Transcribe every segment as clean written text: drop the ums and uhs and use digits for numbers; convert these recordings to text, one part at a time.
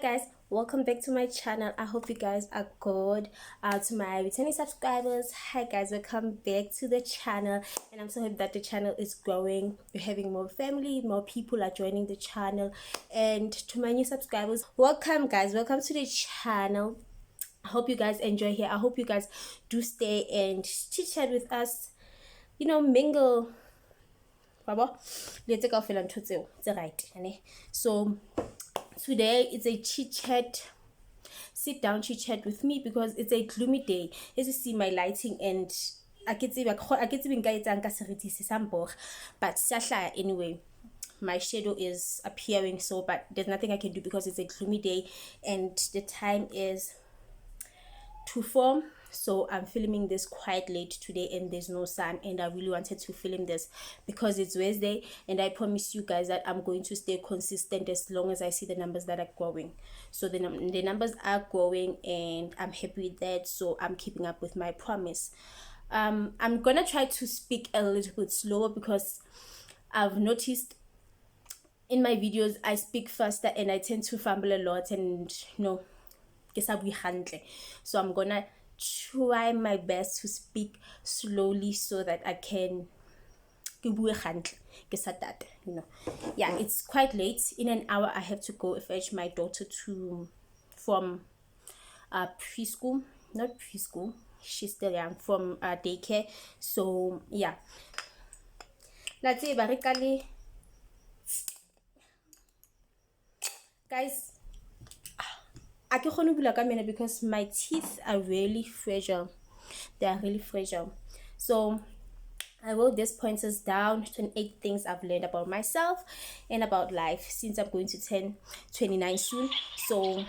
guys, welcome back to my channel. I hope you guys are good. To my returning subscribers, hi guys, welcome back to the channel, and I'm so happy that the channel is growing. We're having more family, more people are joining the channel. And to my new subscribers, welcome guys, welcome to the channel. I hope you guys enjoy here. I hope you guys do stay and chit chat with us, you know, mingle. Let's take off right. So today it's a chit chat, sit down chit chat with me, because it's a gloomy day. As you see my lighting, and I get but anyway, my shadow is appearing, so but there's nothing I can do because it's a gloomy day and the time is 2:04. So I'm filming this quite late today and there's no sun, and I really wanted to film this because it's Wednesday, and I promise you guys that I'm going to stay consistent as long as I see the numbers that are growing. So the numbers are growing and I'm happy with that, so I'm keeping up with my promise. I'm gonna try to speak a little bit slower because I've noticed in my videos I speak faster and I tend to fumble a lot, and so I'm gonna try my best to speak slowly so that I can, yeah, it's quite late. In an hour I have to go fetch my daughter from preschool, not preschool, she's still young, from daycare. So yeah, guys, I can't because my teeth are really fragile. They are really fragile. So I wrote these pointers down, 28 things I've learned about myself and about life since I'm going to turn 29 soon. So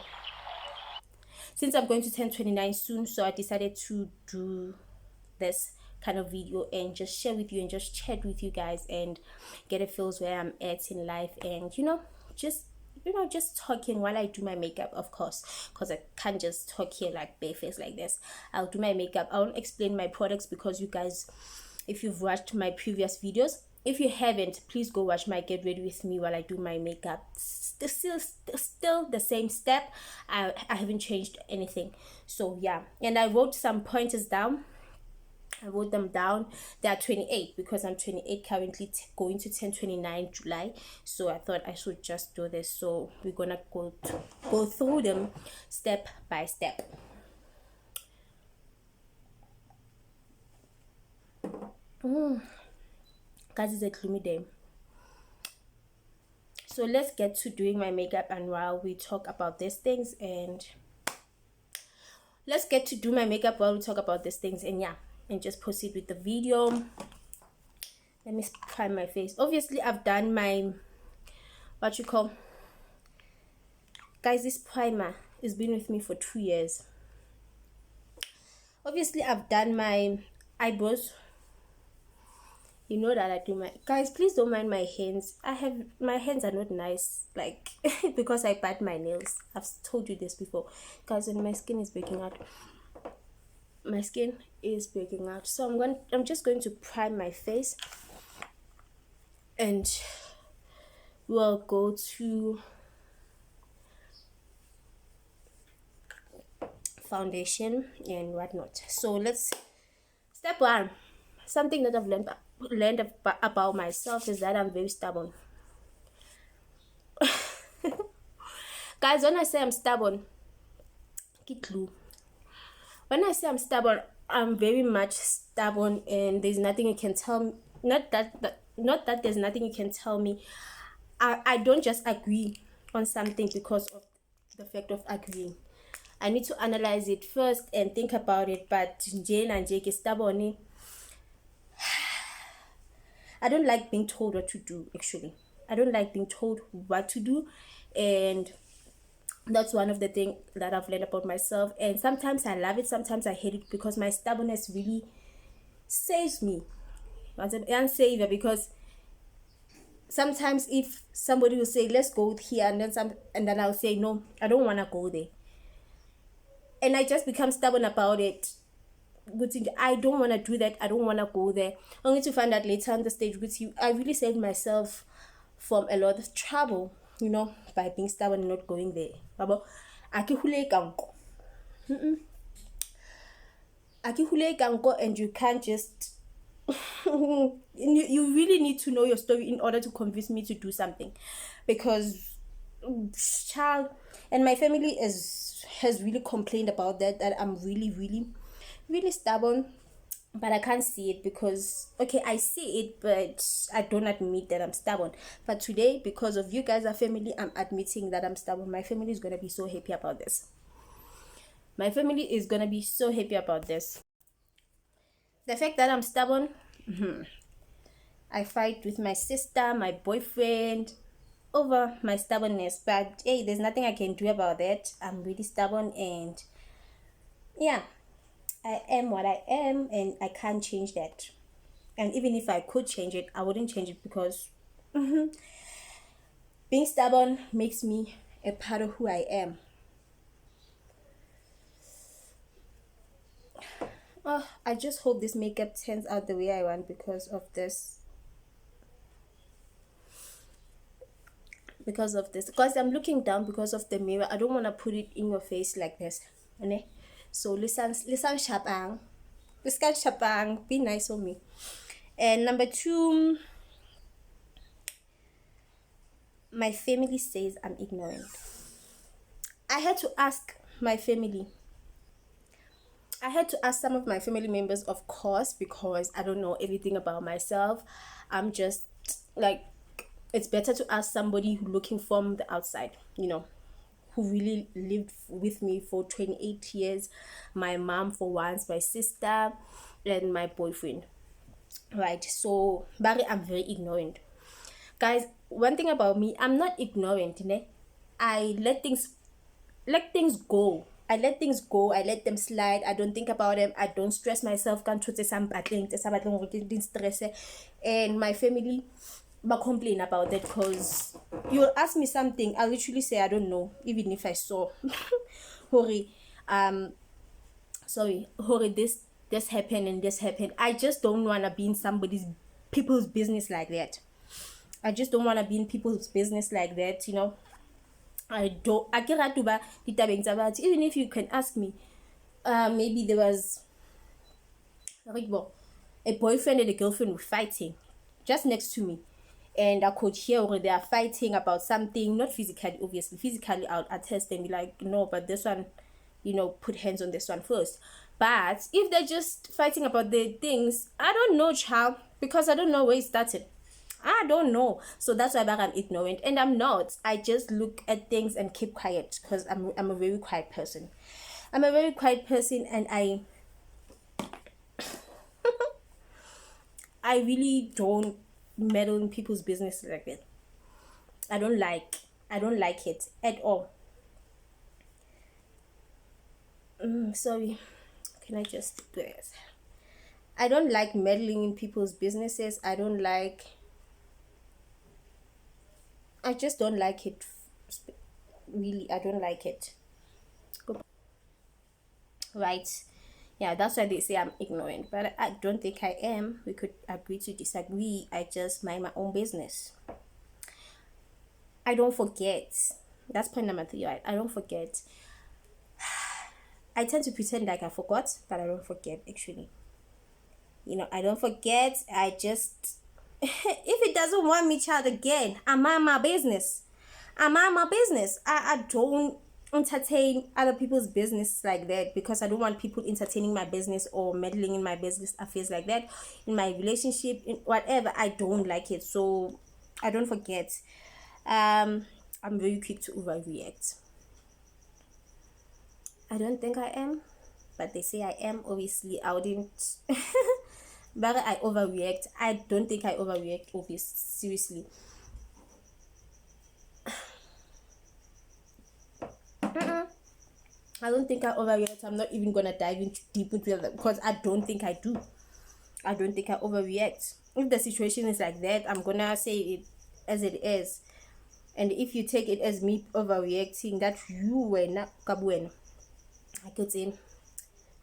I decided to do this kind of video and just share with you and just chat with you guys and get a feel where I'm at in life, and just talking while I do my makeup, of course, because I can't just talk here like bareface like this. I'll do my makeup. I won't explain my products because you guys, if you've watched my previous videos, if you haven't, please go watch my get ready with me while I do my makeup. Still the same step. I haven't changed anything. So yeah, and I wrote some pointers down. I wrote them down. They are 28 because I'm 28 currently, going to turn 29 July. So I thought I should just do this. So we're gonna go through them step by step. Guys, it's a gloomy day. So let's get to doing my makeup, and while we talk about these things, and let's get to do my makeup while we talk about these things, and yeah, and just proceed with the video. Let me prime my face. Obviously I've done my guys, this primer has been with me for 2 years. Obviously I've done my eyebrows. You know that I do my, guys, please don't mind my hands. My hands are not nice, like because I bite my nails. I've told you this before, guys, and my skin is breaking out. My skin is breaking out. So I'm just going to prime my face, and we'll go to foundation and whatnot. So let's, step one, something that I've learned about myself is that I'm very stubborn. Guys, when I say I'm stubborn, get clue. When I say I'm stubborn, I'm very much stubborn, and there's nothing you can tell me. Not that there's nothing you can tell me. I don't just agree on something because of the fact of agreeing. I need to analyze it first and think about it. But Jane and Jake is stubborn. I don't like being told what to do, actually. I don't like being told what to do, and that's one of the things that I've learned about myself. And sometimes I love it, sometimes I hate it, because my stubbornness really saves me. Unsaver, because sometimes if somebody will say let's go here, and then I'll say no, I don't want to go there, and I just become stubborn about it. I don't want to do that, I don't want to go there, only to find out later on the stage with you I really saved myself from a lot of trouble. by being stubborn and not going there. Babo, aki hule kanko. Aki hule kanko, and you can't just you really need to know your story in order to convince me to do something, because child, and my family has really complained about that I'm really really really stubborn, but I can't see it because, okay, I see it, but I don't admit that I'm stubborn. But today, because of you guys are family, I'm admitting that I'm stubborn. My family is gonna be so happy about this. My family is gonna be so happy about this. The fact that I'm stubborn, I fight with my sister, my boyfriend, over my stubbornness. But hey, there's nothing I can do about that. I'm really stubborn, and yeah, I am what I am, and I can't change that. And even if I could change it, I wouldn't change it because being stubborn makes me a part of who I am. Oh, I just hope this makeup turns out the way I want because of this. Because I'm looking down because of the mirror. I don't want to put it in your face like this. Okay? So listen shabang. Listen shabang. Be nice on me. And number 2, my family says I'm ignorant. I had to ask my family. I had to ask some of my family members, of course, because I don't know everything about myself. I'm just like, it's better to ask somebody who looking from the outside, who really lived with me for 28 years, my mom for once, my sister, and my boyfriend. Right? So, Barry, I'm very ignorant. Guys, one thing about me, I'm not ignorant, I let things go. I let things go. I let them slide. I don't think about them. I don't stress myself. Can't stress. And my family but complain about that, because you'll ask me something, I'll literally say I don't know, even if I saw Hori, Hori, this happened and this happened. I just don't wanna be in people's business like that. I just don't wanna be in people's business like that, I don't. I can't do that. Even if you can ask me, maybe there was a boyfriend and a girlfriend were fighting just next to me, and I could hear they are fighting about something, not physically, obviously. Physically, I'll attest and be like, no, but this one, put hands on this one first. But if they're just fighting about the things, I don't know, child, because I don't know where it started. I don't know. So that's why I'm ignorant, and I'm not. I just look at things and keep quiet because I'm a very quiet person. I'm a very quiet person, and I really don't meddle in people's business like that. I don't like it at all. Sorry, can I just do this? I don't like meddling in people's businesses. I just don't like it. Really, I don't like it. Right? Yeah, that's why they say I'm ignorant. But I don't think I am. We could agree to disagree. I just mind my own business. I don't forget. That's point number 3, right? I don't forget. I tend to pretend like I forgot, but I don't forget, actually. I don't forget. I just if it doesn't want me, child, again, I'm on my business. I don't entertain other people's business like that, because I don't want people entertaining my business or meddling in my business affairs like that, in my relationship, in whatever. I don't like it. So I don't forget. I'm very quick to overreact. I don't think I am, but they say I am. Obviously, I wouldn't. But I overreact. I don't think I overreact. Obviously, seriously. I don't think I overreact. I'm not even gonna dive into deep into that because I don't think I do. I don't think I overreact. If the situation is like that, I'm gonna say it as it is. And if you take it as me overreacting, that you were not kabueno.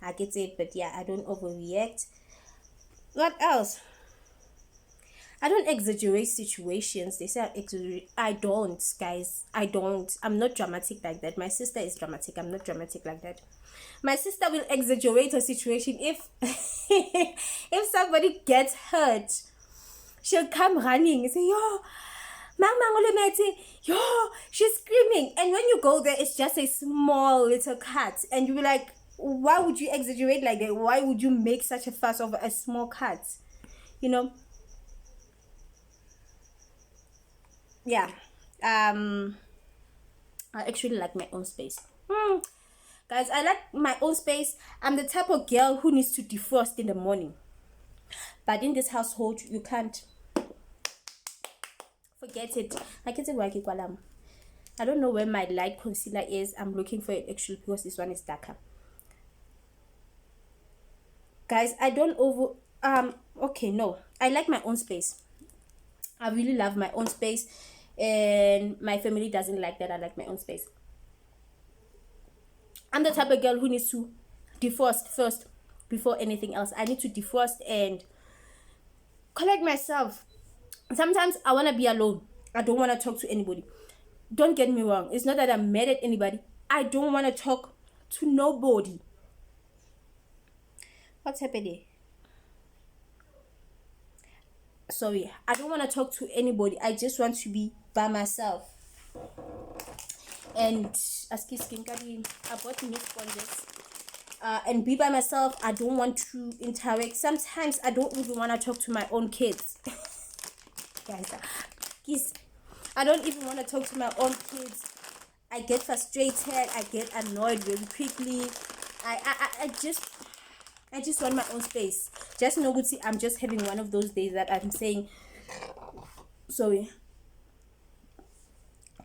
I get it, but yeah, I don't overreact. What else? I don't exaggerate situations. They say I exaggerate. I don't, guys. I don't. I'm not dramatic like that. My sister is dramatic. I'm not dramatic like that. My sister will exaggerate a situation if if somebody gets hurt. She'll come running and say, yo, yo, she's screaming. And when you go there, it's just a small little cut. And you'll be like, why would you exaggerate like that? Why would you make such a fuss over a small cut? You know? Yeah. I actually like my own space. Guys, I like my own space. I'm the type of girl who needs to defrost in the morning. But in this household, you can't. Forget it. I don't know where my light concealer is. I'm looking for it actually because this one is darker. Guys, I don't okay, no. I like my own space. I really love my own space. And my family doesn't like that I like my own space. I'm the type of girl who needs to defrost first before anything else. I need to defrost and collect myself. Sometimes I want to be alone. I don't want to talk to anybody. Don't get me wrong. It's not that I'm mad at anybody. I don't want to talk to nobody. What's happening? Sorry. I don't want to talk to anybody. I just want to be by myself. And I bought new sponges. And be by myself. I don't want to interact. Sometimes I don't even want to talk to my own kids. Guys, I don't even want to talk to my own kids. I get frustrated. I get annoyed very quickly. I just want my own space. Just know, I'm just having one of those days that I'm saying, sorry.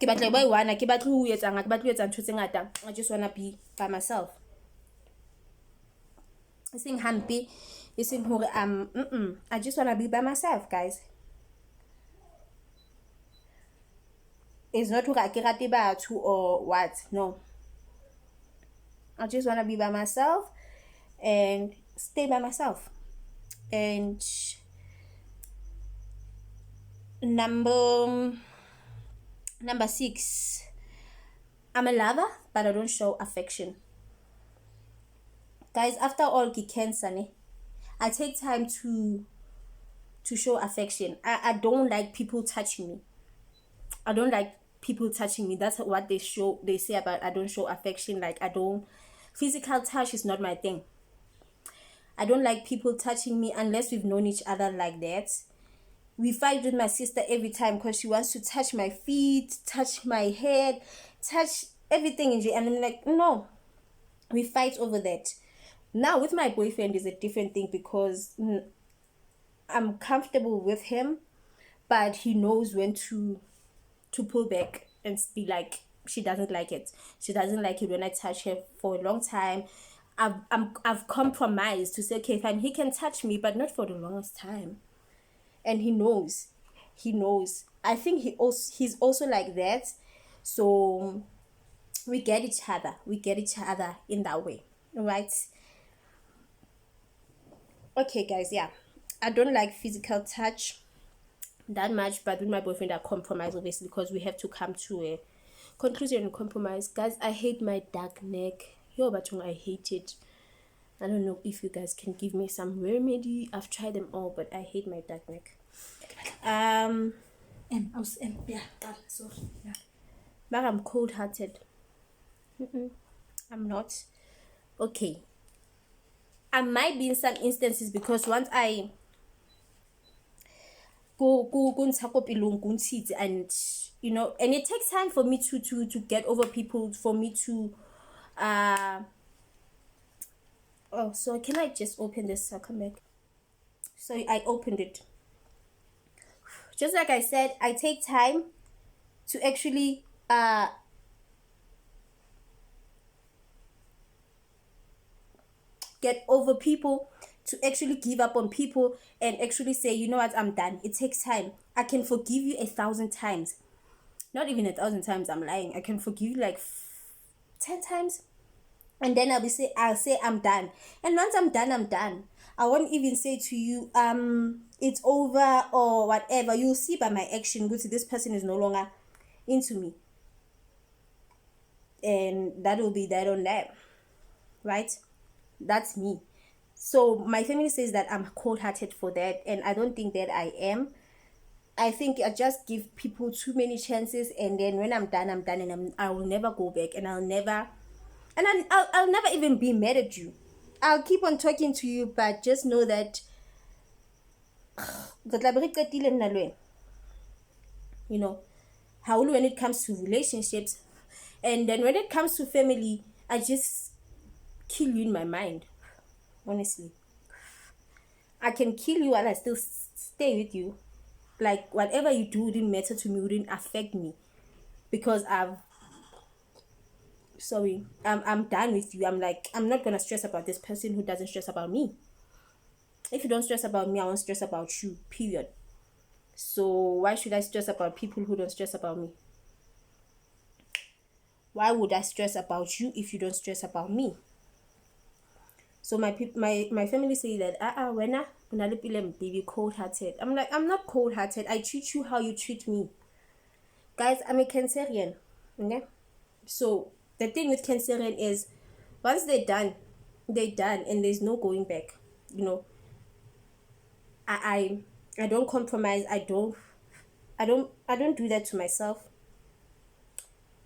I just want to be by myself. I just want to be by myself, guys. It's not or what. No. I just want to be by myself and stay by myself. And number 6, I'm a lover, but I don't show affection. Guys, after all, I take time to show affection. I don't like people touching me. I don't like people touching me. That's what they say about I don't show affection. Like, physical touch is not my thing. I don't like people touching me unless we've known each other like that. We fight with my sister every time because she wants to touch my feet, touch my head, touch everything. And I'm like, no. We fight over that. Now, with my boyfriend is a different thing because I'm comfortable with him, but he knows when to pull back and be like, she doesn't like it. She doesn't like it when I touch her for a long time. I've compromised to say, okay, fine, he can touch me, but not for the longest time. And he knows. I think he's also like that. So we get each other in that way, right? Okay, guys, yeah, I don't like physical touch that much, but with my boyfriend I compromise, obviously, because we have to come to a conclusion and compromise. Guys, I hate my dark neck. Yo, but I hate it. I don't know if you guys can give me some remedy. I've tried them all, but I hate my dark neck. But I'm cold-hearted. I'm not. Okay. I might be in some instances because once I go and you know, and it takes time for me to get over people, for me to oh, so can I just open this? I'll come back. So I opened it. Just like I said, I take time to actually get over people, to actually give up on people and actually say, you know what, I'm done. It takes time. I can forgive you 1,000 times. Not even 1,000 times, I'm lying. I can forgive you like 10 times. And then I'll say I'm done. And once I'm done, I'm done. I won't even say to you, it's over or whatever. You'll see by my action, go to this person is no longer into me. And that will be that on that. Right? That's me. So my family says that I'm cold-hearted for that, and I don't think that I am. I think I just give people too many chances, and then when I'm done, and I will never go back, and I'll never even be mad at you. I'll keep on talking to you, but just know that you know, how when it comes to relationships, and then when it comes to family, I just kill you in my mind. Honestly, I can kill you while I still stay with you. Like whatever you do wouldn't matter to me, wouldn't affect me, because I'm done with you. I'm like, I'm not gonna stress about this person who doesn't stress about me. If you don't stress about me, I won't stress about you, period. So why should I stress about people who don't stress about me? Why would I stress about you if you don't stress about me? So my family say that when I baby cold-hearted. I'm like, I'm not cold-hearted. I treat you how you treat me. Guys, I'm a Cancerian. Okay? So the thing with Cancerian is, once they're done, and there's no going back. You know, I don't compromise. I don't do that to myself.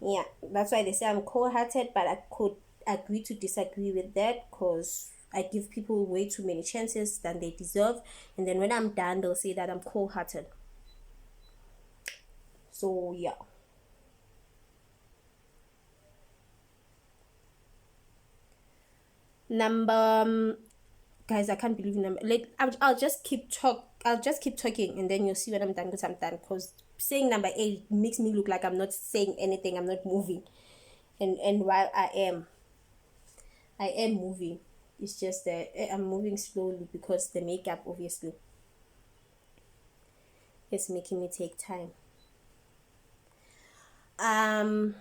Yeah, that's why they say I'm cold-hearted, but I could agree to disagree with that, because I give people way too many chances than they deserve, and then when I'm done, they'll say that I'm cold-hearted. So yeah. Number guys, I can't believe number. Like I'll just keep talking, and then you'll see when I'm done, because I'm done. Because saying number 8 makes me look like I'm not saying anything, I'm not moving, and while I am moving. It's just that I'm moving slowly because the makeup obviously is making me take time. I'm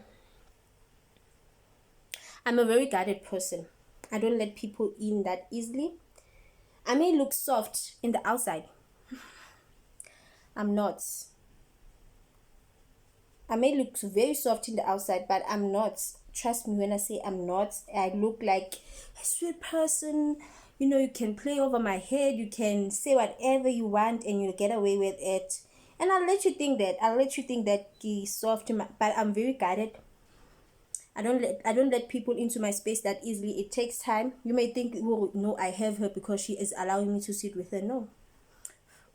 a very guarded person. I don't let people in that easily. I may look soft in the outside. I'm not. I may look very soft in the outside, but I'm not. Trust me when I say I'm not. I look like a sweet person. You know, you can play over my head. You can say whatever you want and you'll get away with it. And I'll let you think that he's soft, but I'm very guarded. I don't let people into my space that easily. It takes time. You may think, oh no, I have her because she is allowing me to sit with her. No.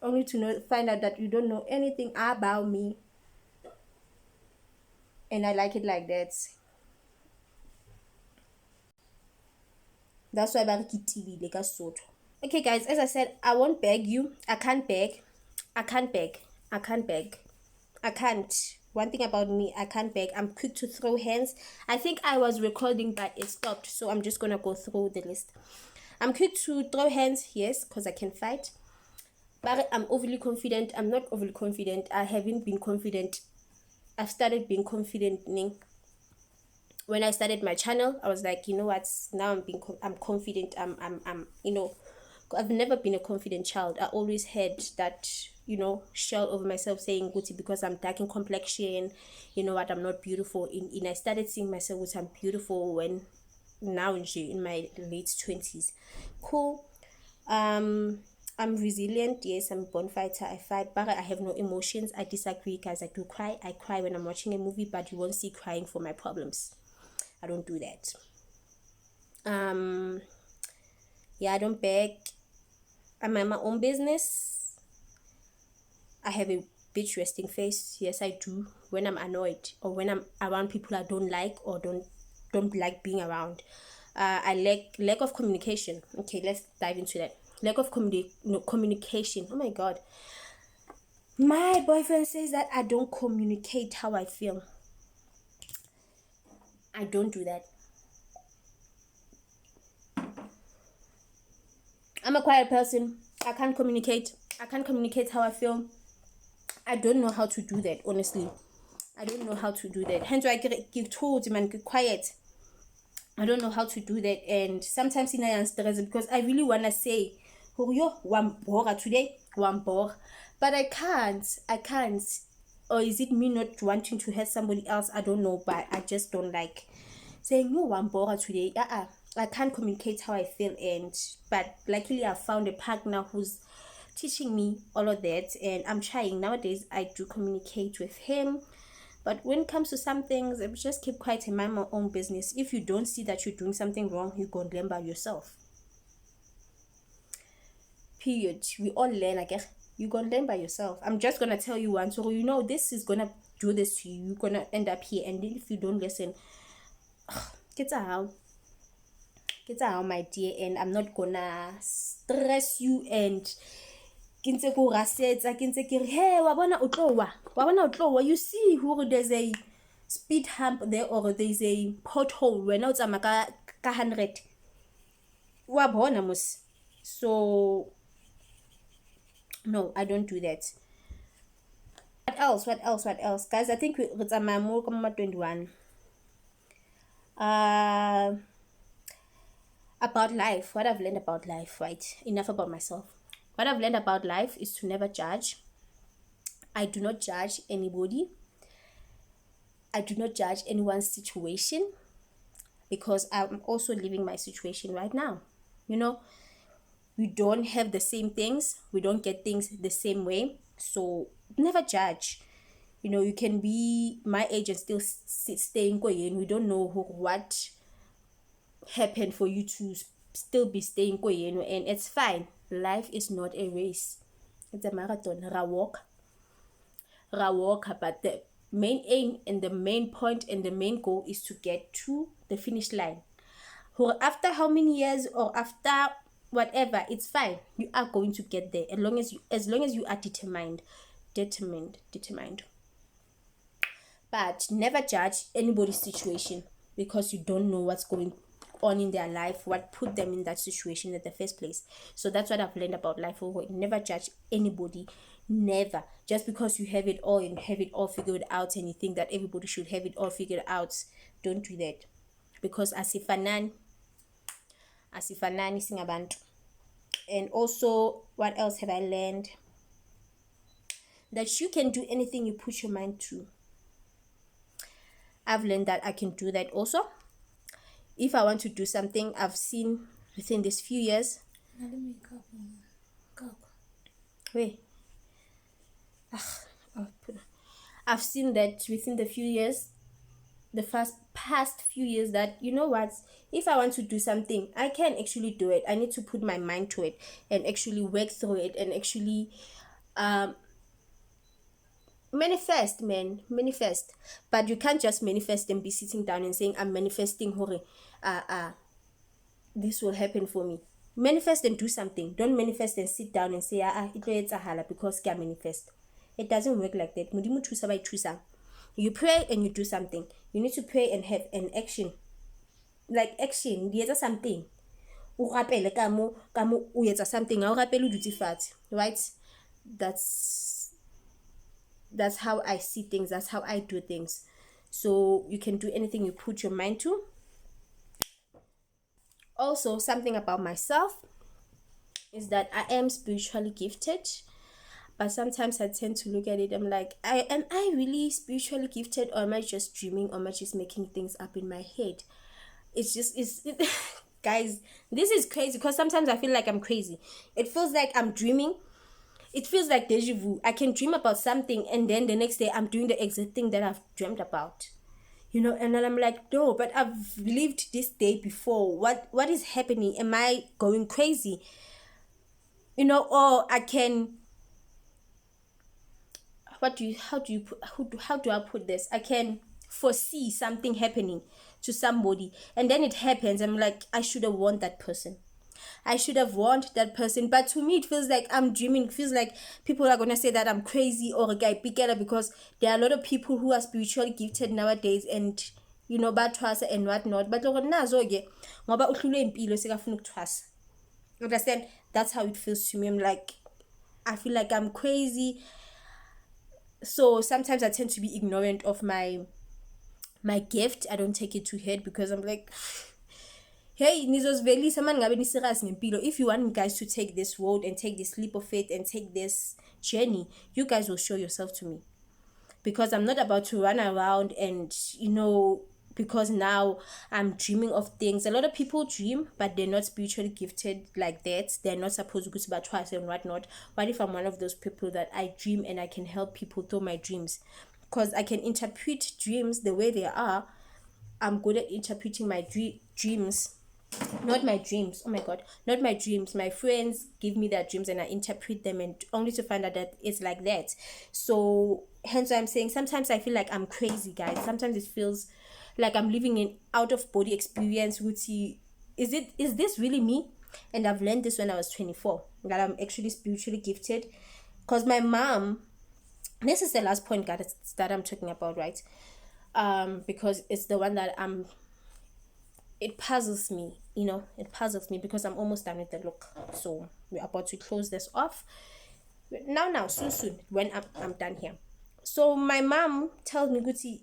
Only to find out that you don't know anything about me. And I like it like that. That's why I TV like a sort. Okay, guys, as I said, I won't beg you. I can't beg. I can't beg. I can't beg. I can't. One thing about me, I can't beg. I'm quick to throw hands. I think I was recording, but it stopped. So I'm just going to go through the list. I'm quick to throw hands, yes, because I can fight. But I'm overly confident. I'm not overly confident. I haven't been confident. I've started being confident. When I started my channel, I was like, you know what? Now I'm confident. I'm I've never been a confident child. I always had that, shell over myself saying, Guti, because I'm dark in complexion, you know what, I'm not beautiful. I started seeing myself with I'm beautiful when now in my late 20s. Cool. I'm resilient. Yes, I'm a born fighter. I fight, but I have no emotions. I disagree, guys. I do cry. I cry when I'm watching a movie, but you won't see crying for my problems. I don't do that. I don't beg. I mind my own business. I have a bitch resting face. Yes, I do. When I'm annoyed or when I'm around people I don't like or don't like being around. I lack of communication. Okay, let's dive into that. Lack of communication. Oh my god. My boyfriend says that I don't communicate how I feel. I don't do that. I'm a quiet person. I can't communicate how I feel. I don't know how to do that, honestly. I don't know how to do that. Hence why I give told him and get quiet. I don't know how to do that, and sometimes I stress because I really wanna say yo, one bora today, one bora. But I can't. Or is it me not wanting to hurt somebody else? I don't know, but I just don't like saying no one bora today. I can't communicate how I feel, but luckily I found a partner who's teaching me all of that, and I'm trying. Nowadays I do communicate with him, but when it comes to some things, I just keep quiet and mind my own business. If you don't see that you're doing something wrong, you go and learn by yourself. Period. We all learn, I guess. You gonna learn by yourself. I'm just gonna tell you once, so this is gonna do this to you. You're gonna end up here, and if you don't listen, get out, my dear. And I'm not gonna stress you and hey, you see who there's a speed hump there, or there's a pothole when out 100 so no, I don't do that. What else, guys? I think it's a more 21 about life. What I've learned about life, right? Enough about myself. What I've learned about life is to never judge. I do not judge anybody. I do not judge anyone's situation, because I'm also living my situation right now. We don't have the same things. We don't get things the same way. So never judge. You can be my age and still stay in Koyen. We don't know what happened for you to still be staying Koyen, and it's fine. Life is not a race. It's a marathon. Rawalk. But the main aim and the main point and the main goal is to get to the finish line. Or after how many years, or after whatever, it's fine. You are going to get there as long as you are determined. But never judge anybody's situation, because you don't know what's going on in their life, what put them in that situation in the first place. So that's what I've learned about life. Never judge anybody. Never. Just because you have it all and have it all figured out, and you think that everybody should have it all figured out, don't do that. Because asifanani singabantu. And also, what else have I learned? That you can do anything you put your mind to. I've learned that I can do that also. If I want to do something, I've seen within these few years. Wait. I've seen that within the few years, past few years, that if I want to do something, I can actually do it. I need to put my mind to it and actually work through it and actually manifest. But you can't just manifest and be sitting down and saying, I'm manifesting hore this will happen for me. Manifest and do something. Don't manifest and sit down and say because I manifest. It doesn't work like that. You pray and you do something. You need to pray and have an action. Like action, something. Something. Right? That's how I see things. That's how I do things. So you can do anything you put your mind to. Also, something about myself is that I am spiritually gifted. But sometimes I tend to look at it, I'm like, am I really spiritually gifted, or am I just dreaming, or am I just making things up in my head? Guys, this is crazy, because sometimes I feel like I'm crazy. It feels like I'm dreaming. It feels like deja vu. I can dream about something, and then the next day I'm doing the exact thing that I've dreamt about. And then I'm like, no, but I've lived this day before. What is happening? Am I going crazy? Or I can... how do I put this? I can foresee something happening to somebody, and then it happens. I'm like, I should have warned that person. But to me, it feels like I'm dreaming. It feels like people are gonna say that I'm crazy or a guy bigger, because there are a lot of people who are spiritually gifted nowadays, and bathwasa and whatnot. But understand? That's how it feels to me. I'm like, I feel like I'm crazy. So sometimes I tend to be ignorant of my gift. I don't take it to head, because I'm like, hey, nizosivelisa man ngabe niserious ngempilo. If you want guys to take this road and take this leap of faith and take this journey, you guys will show yourself to me. Because I'm not about to run around and, because now I'm dreaming of things. A lot of people dream, but they're not spiritually gifted like that. They're not supposed to go to twice and whatnot. What if I'm one of those people that I dream and I can help people through my dreams? Because I can interpret dreams the way they are. I'm good at interpreting my dreams. Not my dreams, oh my god, not my dreams. My friends give me their dreams and I interpret them, and only to find out that it's like that. So hence I'm saying sometimes I feel like I'm crazy, guys. Sometimes it feels like I'm living an out of body experience. Is this really me? And I've learned this when I was 24, that I'm actually spiritually gifted. Because my mom, this is the last point, guys, that I'm talking about, right? Because it's the one that it puzzles me, it puzzles me, because I'm almost done with the look. So we're about to close this off now, soon, when I'm done here. So my mom tells me, Guti,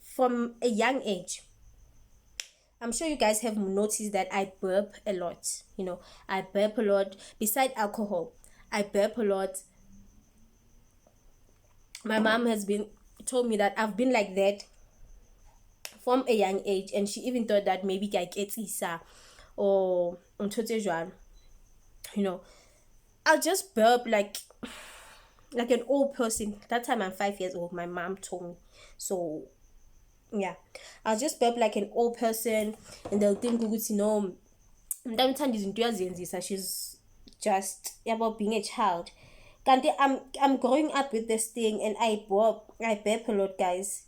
from a young age, I'm sure you guys have noticed that I burp a lot. I burp a lot. Beside alcohol, I burp a lot. My mom has told me that I've been like that from a young age, and she even thought that maybe I get Isa or I'll just burp like an old person. That time I'm 5 years old, my mom told me. So yeah, I'll just burp like an old person, and they'll think, she's just about being a child. I'm growing up with this thing, and I burp a lot, guys.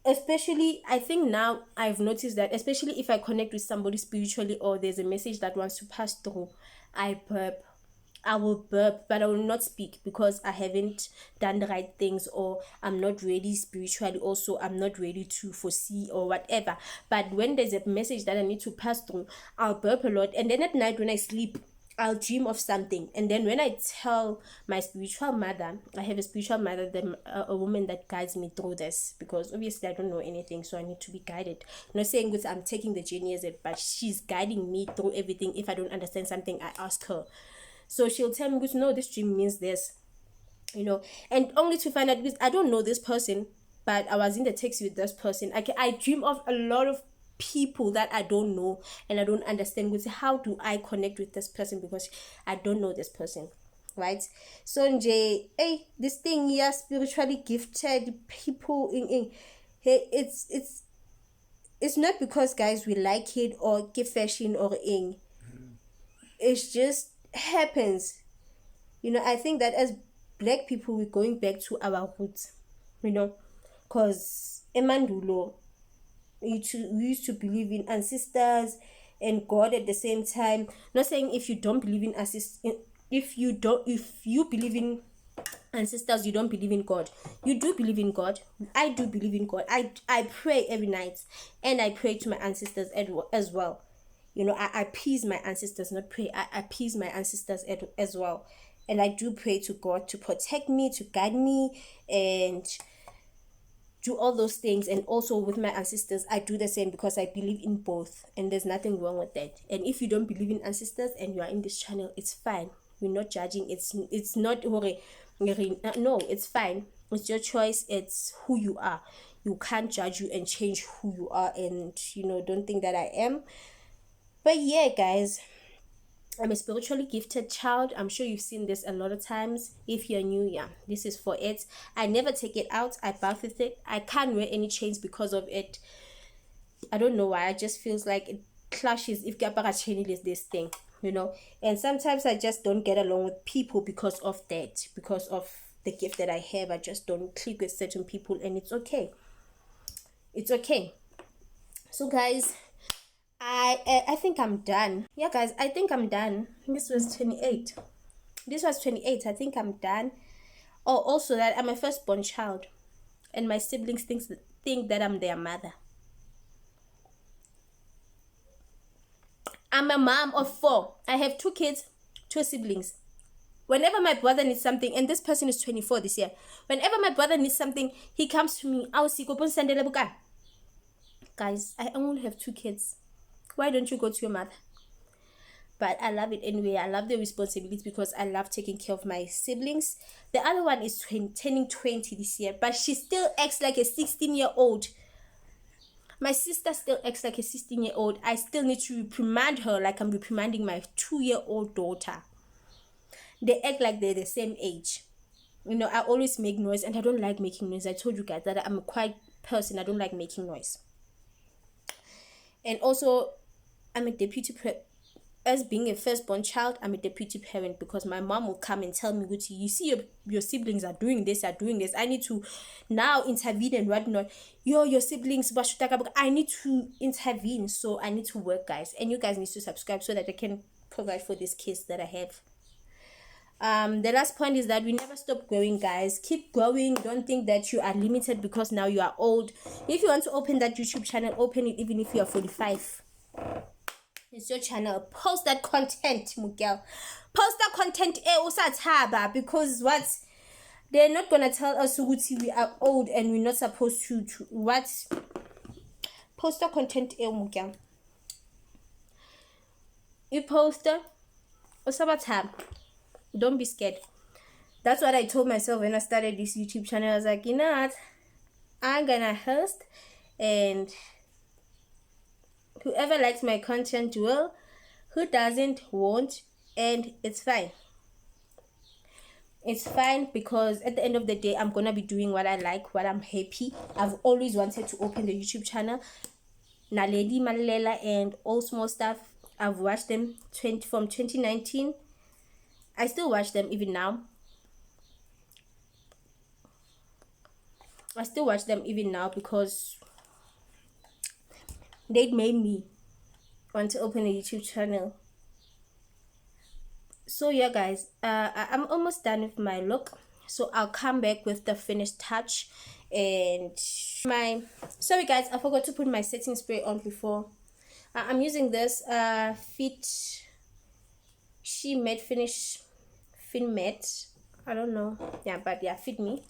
Especially, I think now I've noticed that, especially if I connect with somebody spiritually, or there's a message that wants to pass through, I burp. I will burp, but I will not speak, because I haven't done the right things, or I'm not ready spiritually. Also, I'm not ready to foresee or whatever. But when there's a message that I need to pass through, I'll burp a lot. And then at night when I sleep, I'll dream of something. And then when I tell my spiritual mother, I have a spiritual mother, a woman that guides me through this, because obviously I don't know anything, so I need to be guided. I'm not saying that I'm taking the journey as it, but she's guiding me through everything. If I don't understand something, I ask her. So she'll tell me, no, this dream means this, and only to find out, because I don't know this person, but I was in the taxi with this person. I dream of a lot of people that I don't know and I don't understand. How do I connect with this person, because I don't know this person, right? So Nj, hey, this thing here, spiritually gifted people hey, it's not because, guys, we like it or give fashion or it's just happens. I think that as black people, we're going back to our roots, because emandulo, we used to believe in ancestors and God at the same time. Not saying if you don't believe in ancestors, if you believe in ancestors, you don't believe in God. You do believe in God. I do believe in God. I pray every night, and I pray to my ancestors as well. I appease my ancestors, not pray. I appease my ancestors as well. And I do pray to God to protect me, to guide me, and do all those things. And also with my ancestors, I do the same, because I believe in both, and there's nothing wrong with that. And if you don't believe in ancestors and you are in this channel, it's fine. We're not judging. It's not no, it's fine. It's your choice. It's who you are. You can't judge you and change who you are. And don't think that I am. But yeah, guys, I'm a spiritually gifted child. I'm sure you've seen this a lot of times. If you're new, yeah, this is for it. I never take it out. I bath with it. I can't wear any chains because of it. I don't know why. I just feels like it clashes. If Gabara chain is this thing, And sometimes I just don't get along with people because of that. Because of the gift that I have, I just don't click with certain people, and it's okay. It's okay. So, guys, I think I'm done. Yeah, guys, I think I'm done. This was 28. I think I'm done. Oh, also that I'm a firstborn child, and my siblings think that I'm their mother. I'm a mom of 4. I have 2 kids, 2 siblings. Whenever my brother needs something, and this person is 24 this year, whenever my brother needs something, he comes to me. Guys, I only have 2 kids. Why don't you go to your mother? But I love it anyway. I love the responsibility because I love taking care of my siblings. The other one is turning 20 this year, but she still acts like a 16-year-old. My sister still acts like a 16-year-old. I still need to reprimand her like I'm reprimanding my 2-year-old daughter. They act like they're the same age. I always make noise and I don't like making noise. I told you guys that I'm a quiet person. I don't like making noise. And also, I'm a deputy as being a firstborn child, I'm a deputy parent because my mom will come and tell me, Gucci, you see your siblings are doing this, I need to now intervene and whatnot. Your siblings, I need to intervene, so I need to work, guys. And you guys need to subscribe so that I can provide for this kids that I have. The last point is that we never stop growing, guys. Keep growing. Don't think that you are limited because now you are old. If you want to open that YouTube channel, open it even if you are 45. It's your channel. Post that content, Miguel. Post that content because what? They're not gonna tell us we are old and we're not supposed to what? Post that content, Miguel. You post it. Don't be scared. That's what I told myself when I started this YouTube channel. I was like, you know what? I'm gonna host, and whoever likes my content will, who doesn't won't, and it's fine. It's fine because at the end of the day, I'm gonna be doing what I like, what I'm happy. I've always wanted to open the YouTube channel. Naledi Malela and all small stuff. I've watched them from 2019. I still watch them even now. Because they made me want to open a YouTube channel. So yeah, guys, I'm almost done with my look, so I'll come back with the finished touch. And sorry guys, I forgot to put my setting spray on before. I'm using this Fit She Matte Finish Fin Matte, I don't know, yeah, but yeah, Fit Me.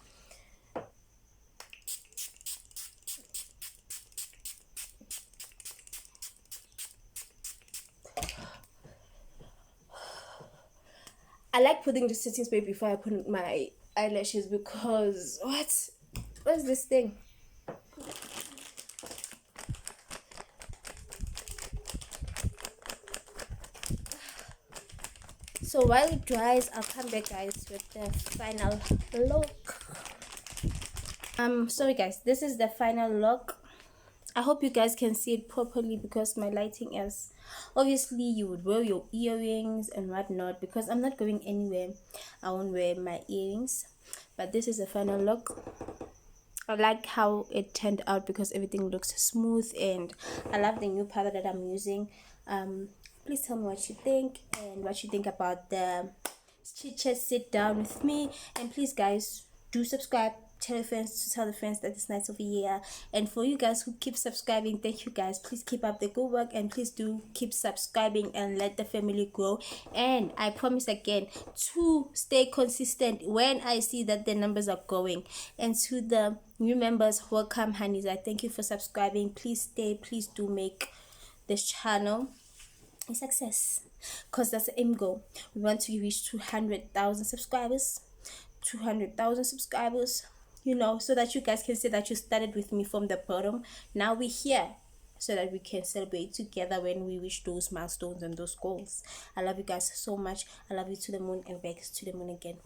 I like putting the setting spray before I put my eyelashes because what's this thing? So while it dries, I'll come back, guys, with the final look. Sorry guys, this is the final look. I hope you guys can see it properly because my lighting is, obviously you would wear your earrings and whatnot, because I'm not going anywhere. I won't wear my earrings, but this is the final look. I like how it turned out because everything looks smooth, and I love the new powder that I'm using. Please tell me what you think and what you think about the chit chat sit down with me. And please guys, do subscribe. Tell your friends to tell the friends that it's nice over here. And for you guys who keep subscribing, thank you guys. Please keep up the good work, and please do keep subscribing and let the family grow. And I promise again to stay consistent when I see that the numbers are going. And to the new members, welcome honeys. I thank you for subscribing. Please stay. Please do make this channel a success, because that's the aim goal. We want to reach 200,000 subscribers. 200,000 subscribers, so that you guys can say that you started with me from the bottom. Now we're here, so that we can celebrate together when we reach those milestones and those goals. I love you guys so much. I love you to the moon and back to the moon again.